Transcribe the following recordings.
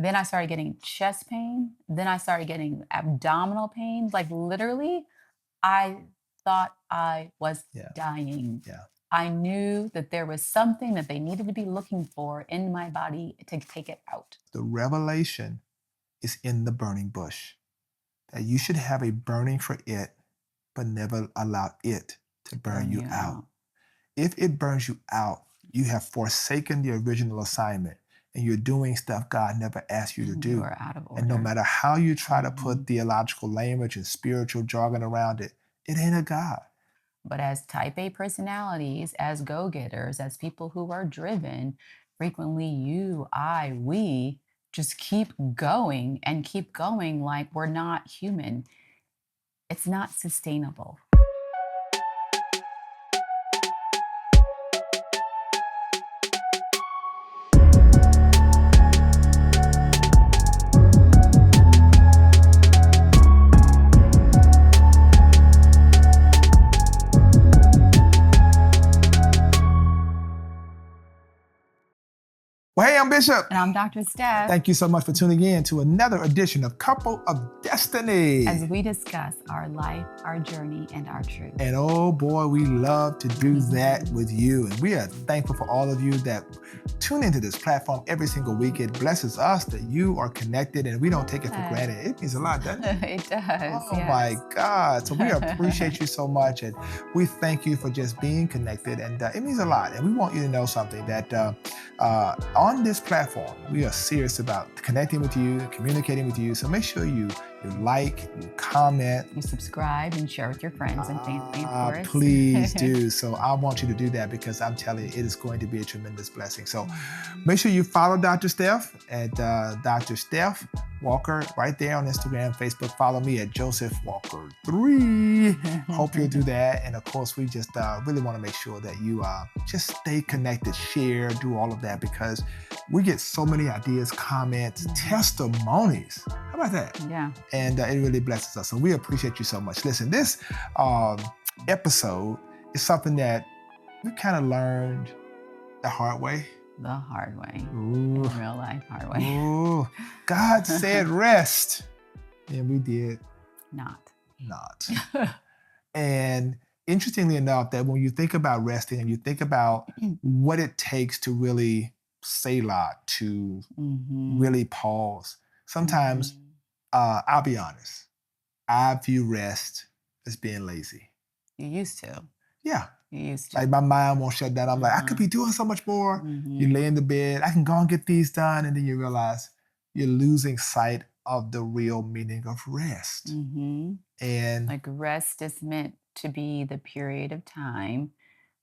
Then I started getting chest pain. Then I started getting abdominal pain. Like literally, I thought I was Yeah. dying. Yeah. I knew that there was something that they needed to be looking for in my body to take it out. The revelation is in the burning bush, that you should have a burning for it, but never allow it to burn Burn you you out. out. If it burns you out, you have forsaken the original assignment and you're doing stuff God never asked you to You do. are out of And no order. matter how you try to Mhm. put theological language and spiritual jargon around it, it ain't a God. But as type A personalities, as go getters, as people who are driven, frequently you, I, we just keep going and keep going like we're not human. It's not sustainable. Well, hey, I'm Bishop. And I'm Dr. Steph. Thank you so much for tuning in to another edition of Couple of Destiny. As we discuss our life, our journey, and our truth. And oh boy, we love to do that with you. And we are thankful for all of you that tune into this platform every single week. It blesses us that you are connected and we don't take it for granted. It means a lot, doesn't it? It does. Oh my God. So we appreciate you so much. And we thank you for just being connected. And it means a lot. And we want you to know something that on this platform, we are serious about connecting with you, communicating with you. So make sure you like, you comment, you subscribe and share with your friends and family, of course. Please do. So I want you to do that because I'm telling you, it is going to be a tremendous blessing. So make sure you follow Dr. Steph at Dr. Steph Walker right there on Instagram, Facebook. Follow me at Joseph Walker 3. Hope you'll do that. And of course, we just really want to make sure that you just stay connected, share, do all of that because we get so many ideas, comments, testimonies. How about that? Yeah. And it really blesses us. So we appreciate you so much. Listen, this episode is something that we kind of learned the hard way. The hard way. Ooh. In real life, hard way. Ooh. God said rest. And we did not. And interestingly enough, that when you think about resting and you think about what it takes to really Selah, to really pause, sometimes I'll be honest, I view rest as being lazy. You used to. Yeah. You used to. Like my mind won't shut down. I'm like, I could be doing so much more. You lay in the bed, I can go and get these done. And then you realize you're losing sight of the real meaning of rest. And like rest is meant to be the period of time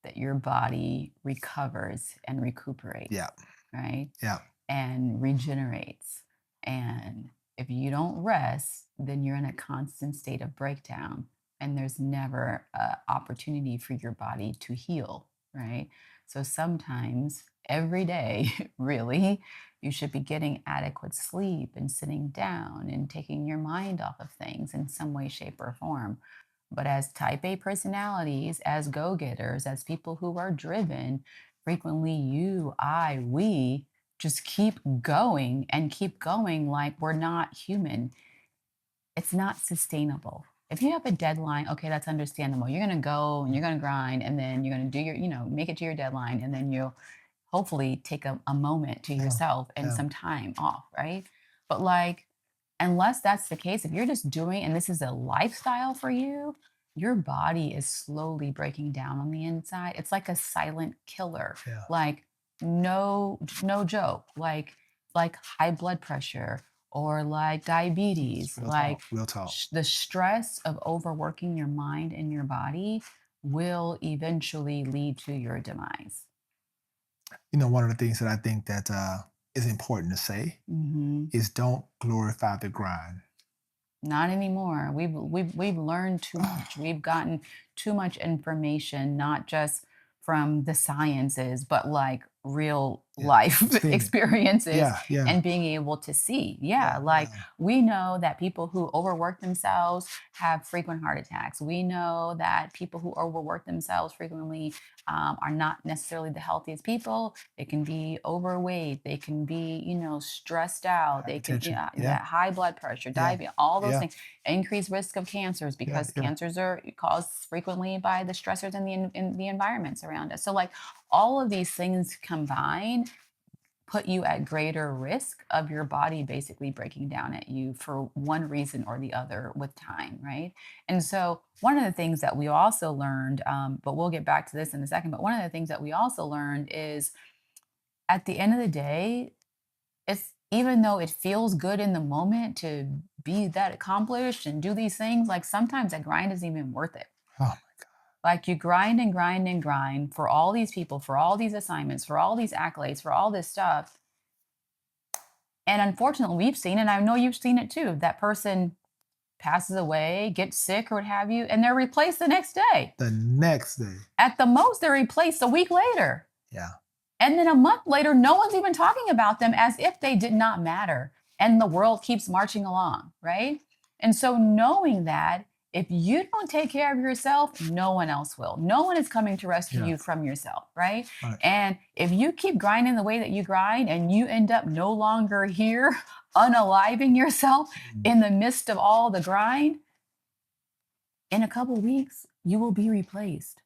that your body recovers and recuperates. Yeah. Right? Yeah. And regenerates. And if you don't rest, then you're in a constant state of breakdown. And there's never an opportunity for your body to heal, right? So sometimes, every day, really, you should be getting adequate sleep and sitting down and taking your mind off of things in some way, shape, or form. But as type A personalities, as go-getters, as people who are driven, frequently you, I, we just keep going and keep going like we're not human. It's not sustainable. If you have a deadline, okay, that's understandable. You're going to go and you're going to grind and then you're going to do your, make it to your deadline. And then you'll hopefully take a moment to yourself and some time off, right? But like, unless that's the case, if you're just doing, and this is a lifestyle for you, your body is slowly breaking down on the inside. It's like a silent killer. Like, no joke. Like high blood pressure or like diabetes, real talk. The stress of overworking your mind and your body will eventually lead to your demise. You know, one of the things that I think that is important to say is don't glorify the grind. Not anymore. We've learned too much. We've gotten too much information, not just from the sciences, but like real life Seen it. experiences Yeah. and being able to see. Yeah, like Yeah. we know that people who overwork themselves have frequent heart attacks. We know that people who overwork themselves frequently are not necessarily the healthiest people. They can be overweight. They can be, stressed out. They can, Hypertension. Yeah. that high blood pressure, Yeah. diabetes, all those Yeah. things. Increased risk of cancers Yeah. because Yeah. cancers are caused frequently by the stressors in the environments around us. So, like all of these things combined put you at greater risk of your body basically breaking down at you for one reason or the other with time, right? And so, one of the things that we also learned, but we'll get back to this in a second, but one of the things that we also learned is at the end of the day, it's even though it feels good in the moment to be that accomplished and do these things, like sometimes that grind isn't even worth it. Oh my God. Like you grind and grind and grind for all these people, for all these assignments, for all these accolades, for all this stuff. And unfortunately, we've seen, and I know you've seen it too, that person passes away, gets sick or what have you, and they're replaced the next day. The next day. At the most, they're replaced a week later. Yeah. And then a month later, no one's even talking about them as if they did not matter. And the world keeps marching along, right? And so knowing that if you don't take care of yourself, no one else will. No one is coming to rescue Yeah. you from yourself, right? Right. And if you keep grinding the way that you grind and you end up no longer here, unaliving yourself in the midst of all the grind, in a couple weeks, you will be replaced.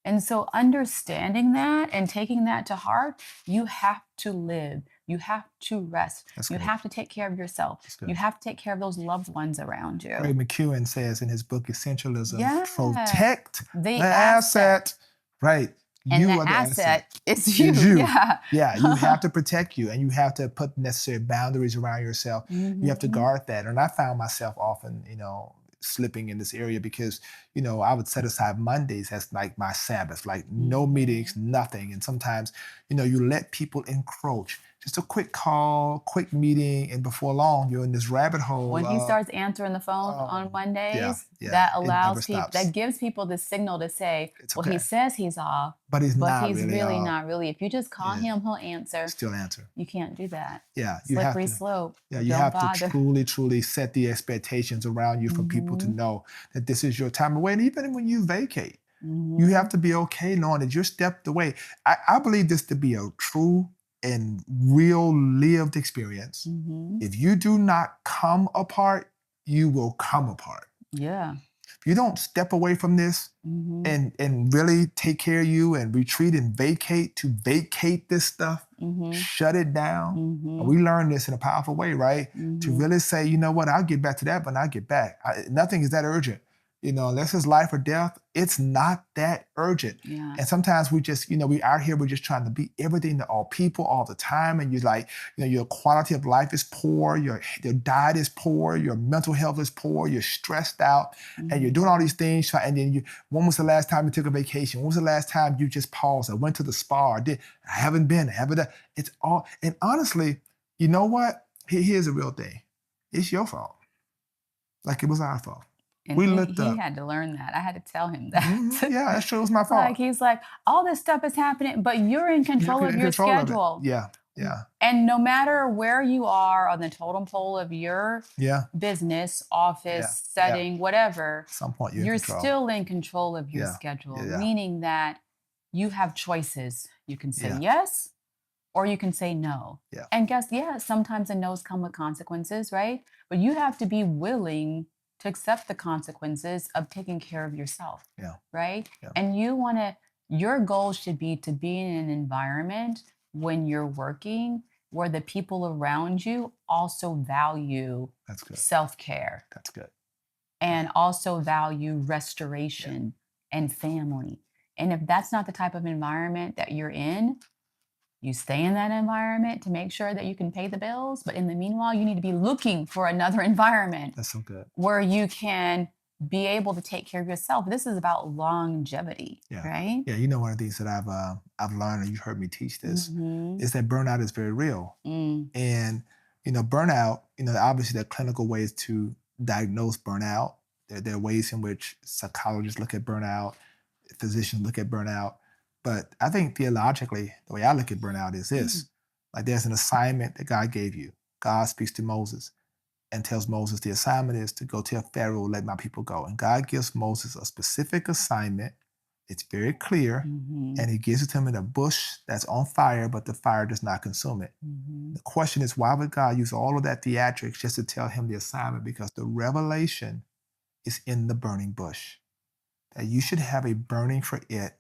And so understanding that and taking that to heart, you have to live. You have to rest. That's You good. have to take care of yourself. That's good. You have to take care of those loved ones around you. Ray McEwen says in his book Essentialism, Yeah. protect The the asset. Right. And You the are the asset is you. Is you. Yeah. Yeah, you have to protect you and you have to put necessary boundaries around yourself. You have to Mhm. guard that. And I found myself often, slipping in this area because, I would set aside Mondays as like my Sabbath, like no meetings, nothing. And sometimes, you let people encroach. Just a quick call, quick meeting, and before long, you're in this rabbit hole. When he starts answering the phone on Mondays, yeah, that it never allows people, stops. that gives people the signal to say, It's well, he okay. says he's off, But he's but not he's really really off. not really. If you just call Yeah. him, he'll answer. Still answer. You can't do that. Yeah, you have Slippery to. slope. Yeah, you Don't have bother. to truly set the expectations around you for people to know that this is your time away. And even when you vacate, you have to be okay knowing that you're stepped away. I believe this to be a true and real lived experience. If you do not come apart, you will come apart. Yeah. If you don't step away from this and really take care of you and retreat and vacate this stuff, shut it down. And we learn this in a powerful way, right? To really say, you know what, I'll get back to that when I get back. Nothing is that urgent. Unless it's life or death, it's not that urgent. Yeah. And sometimes we just, we out here, we're just trying to be everything to all people all the time. And you're like, your quality of life is poor, your diet is poor, your mental health is poor, you're stressed out, and you're doing all these things. And then when was the last time you took a vacation? When was the last time you just paused or went to the spa? I haven't been, I haven't done. It's all, and honestly, you know what? Here's the real thing. It's your fault. Like it was our fault. And We he looked up. had to learn that. I had to tell him that. Yeah, that's true. It was my fault. Like he's like, all this stuff is happening, but you're in control of your schedule. Yeah. And no matter where you are on the totem pole of your business, office, setting, whatever, At some point you're still in control of your schedule, meaning that you have choices. You can say yes, or you can say no. Yeah. And sometimes the no's come with consequences, right? But you have to be willing to accept the consequences of taking care of yourself. Yeah. Right? Yeah. And your goal should be to be in an environment when you're working where the people around you also value self-care. That's good. And also value restoration and family. And if that's not the type of environment that you're in, you stay in that environment to make sure that you can pay the bills. But in the meanwhile, you need to be looking for another environment. That's so good. Where you can be able to take care of yourself. This is about longevity, right? Yeah, one of the things that I've learned, and you heard me teach this, is that burnout is very real. And, burnout, obviously there are clinical ways to diagnose burnout. There are ways in which psychologists look at burnout, physicians look at burnout. But I think theologically, the way I look at burnout is this. Like there's an assignment that God gave you. God speaks to Moses and tells Moses the assignment is to go tell Pharaoh, let my people go. And God gives Moses a specific assignment. It's very clear. And he gives it to him in a bush that's on fire, but the fire does not consume it. The question is, why would God use all of that theatrics just to tell him the assignment? Because the revelation is in the burning bush. That you should have a burning for it,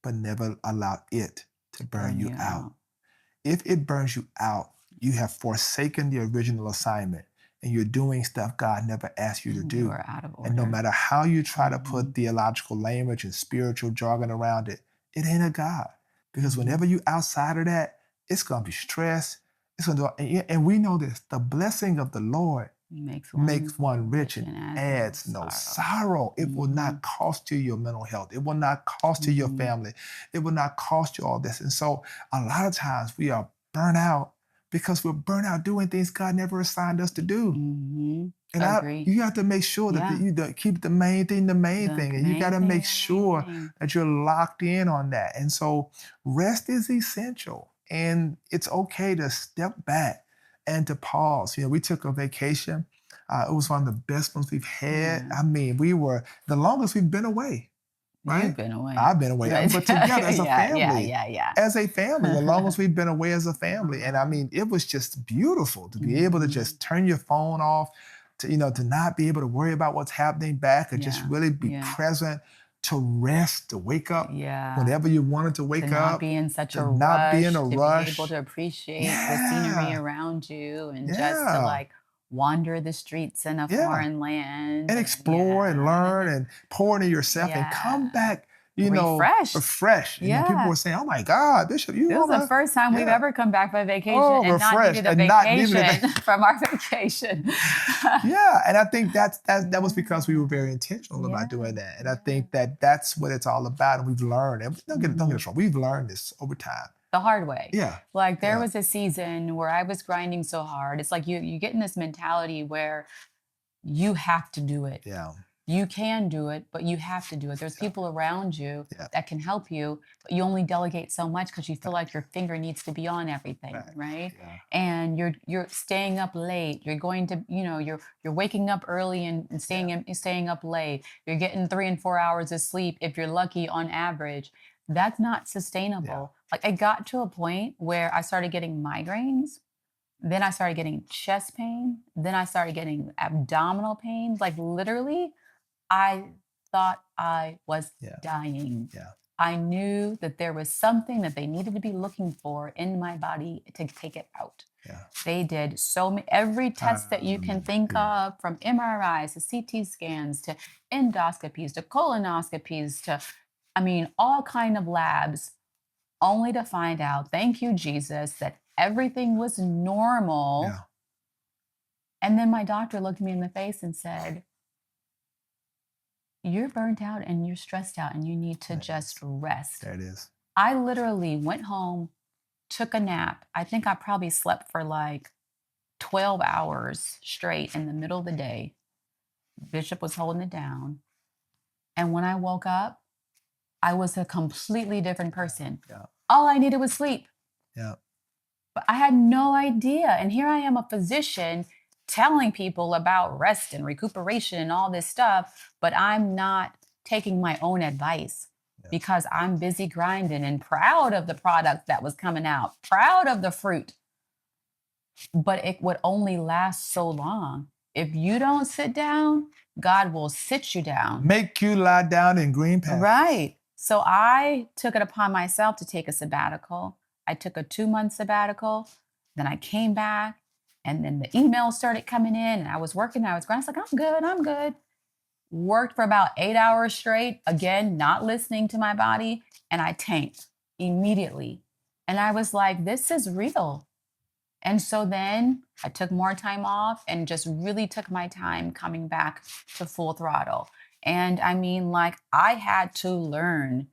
but never allow it to burn you out. If it burns you out, you have forsaken the original assignment and you're doing stuff God never asked you to do. You are out of order. And no matter how you try to put theological language and spiritual jargon around it, it ain't a God. Because whenever you outside of that, it's going to be stress. It's going to, and we know this, the blessing of the Lord makes one rich and adds no sorrow. It will not cost you your mental health. It will not cost you your family. It will not cost you all this. And so a lot of times we are burnt out because we're burnt out doing things God never assigned us to do. And you have to make sure that you keep the main thing the main thing. And you got to make sure that you're locked in on that. And so rest is essential. And it's okay to step back and to pause. You know, we took a vacation. It was one of the best ones we've had. I mean, we were the longest we've been away. Right? You've been away. I've been away. But together as a family. As a family, the longest we've been away as a family. And I mean, it was just beautiful to be able to just turn your phone off, to, you know, to not be able to worry about what's happening back and just really be present, to rest, to wake up whenever you wanted to wake up. Not be in such a rush. Not be in a rush. To be able to appreciate the scenery around you and just to like wander the streets in a foreign land. And explore and learn and pour into yourself and come back, you know, refreshed. You know, people were saying, oh my God, Bishop, you This is the first time we've ever come back from vacation and not needed a vacation from our vacation. And I think that was because we were very intentional about doing that. And I think that that's what it's all about. And we've learned, and don't get us wrong, we've learned this over time. The hard way. Like there was a season where I was grinding so hard. It's like you get in this mentality where you have to do it. You can do it, but you have to do it. There's people around you that can help you, but you only delegate so much because you feel like your finger needs to be on everything, right? And you're staying up late. You're going to, you know, you're waking up early and staying up late. You're getting 3 and 4 hours of sleep if you're lucky on average. That's not sustainable. Like I got to a point where I started getting migraines. Then I started getting chest pain. Then I started getting abdominal pain. Like literally, I thought I was dying. I knew that there was something that they needed to be looking for in my body to take it out. They did every test that you can think of, from MRIs to CT scans to endoscopies to colonoscopies to, I mean, all kind of labs, only to find out, thank you, Jesus, that everything was normal. And then my doctor looked me in the face and said, you're burnt out and you're stressed out and you need to just rest. There it is. I literally went home, took a nap. I think I probably slept for like 12 hours straight in the middle of the day. Bishop was holding it down. And when I woke up, I was a completely different person. All I needed was sleep. But I had no idea. And here I am, a physician, telling people about rest and recuperation and all this stuff, but I'm not taking my own advice because I'm busy grinding and proud of the product that was coming out, proud of the fruit. But it would only last so long. If you don't sit down, God will sit you down. Make you lie down in green pastures. Right. So I took it upon myself to take a sabbatical. I took a 2-month sabbatical. Then I came back. And then the emails started coming in and I was working, I was grinding. I was like, I'm good. Worked for about 8 hours straight. Again, not listening to my body. And I tanked immediately. And I was like, this is real. And so then I took more time off and just really took my time coming back to full throttle. And I mean, like, I had to learn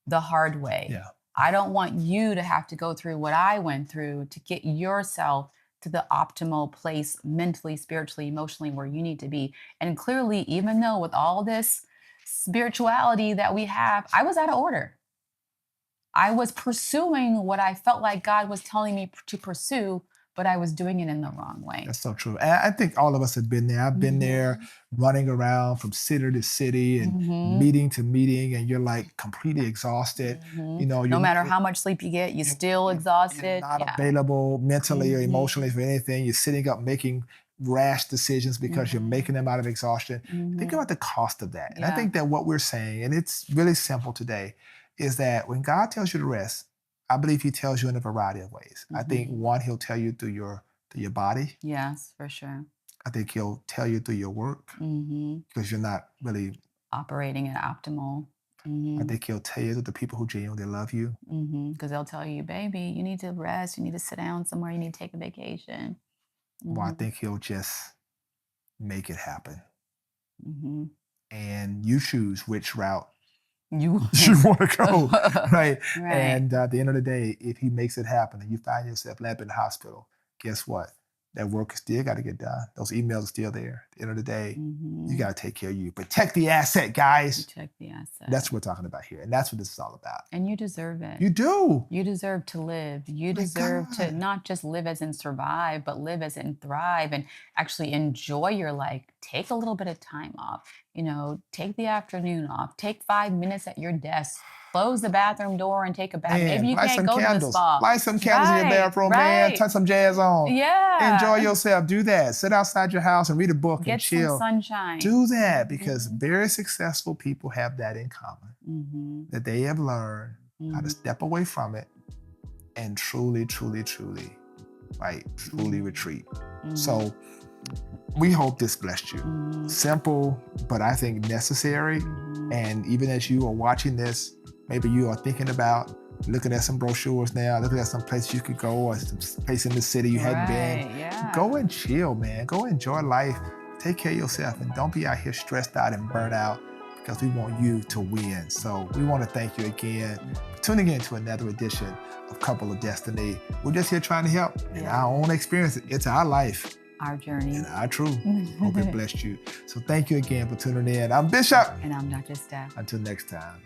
the hard way. I don't want you to have to go through what I went through to get yourself to the optimal place mentally, spiritually, emotionally, where you need to be. And clearly, even though with all this spirituality that we have, I was out of order. I was pursuing what I felt like God was telling me to pursue, but I was doing it in the wrong way. That's so true. And I think all of us have been there. I've been there running around from city to city and meeting to meeting, and you're like completely exhausted. You know, No matter how much sleep you get, you're still exhausted. You're not available mentally or emotionally for anything. You're sitting up making rash decisions because you're making them out of exhaustion. Think about the cost of that. And I think that what we're saying, and it's really simple today, is that when God tells you to rest, I believe he tells you in a variety of ways. I think one, he'll tell you through your body. Yes, for sure. I think he'll tell you through your work because you're not really operating at optimal. I think he'll tell you through the people who genuinely love you. Because they'll tell you, baby, you need to rest. You need to sit down somewhere. You need to take a vacation. Well, I think he'll just make it happen. And you choose which route you want to go, right? And at the end of the day, if he makes it happen and you find yourself landing in the hospital, guess what? That work is still got to get done. Those emails are still there. At the end of the day, you got to take care of you. Protect the asset, guys. Protect the asset. That's what we're talking about here. And that's what this is all about. And you deserve it. You do. You deserve to live. You deserve to not just live as in survive, but live as in thrive and actually enjoy your life. Take a little bit of time off. You know, take the afternoon off. Take 5 minutes at your desk. Close the bathroom door and take a bath. Man, maybe you can't go to the spa. Light some candles in your bathroom, man. Touch some jazz on. Yeah. Enjoy yourself. Do that. Sit outside your house and read a book and chill. Get some sunshine. Do that because very successful people have that in common. That they have learned how to step away from it and truly, truly, truly, truly retreat. So we hope this blessed you. Simple, but I think necessary. And even as you are watching this, maybe you are thinking about looking at some brochures now, looking at some places you could go or some place in the city you hadn't been. Yeah. Go and chill, man. Go enjoy life. Take care of yourself and don't be out here stressed out and burnt out because we want you to win. So we want to thank you again for tuning in to another edition of Couple of Destiny. We're just here trying to help in our own experience. It's our life. Our journey. And our truth. Hope it blessed you. So thank you again for tuning in. I'm Bishop. And I'm Dr. Steph. Until next time.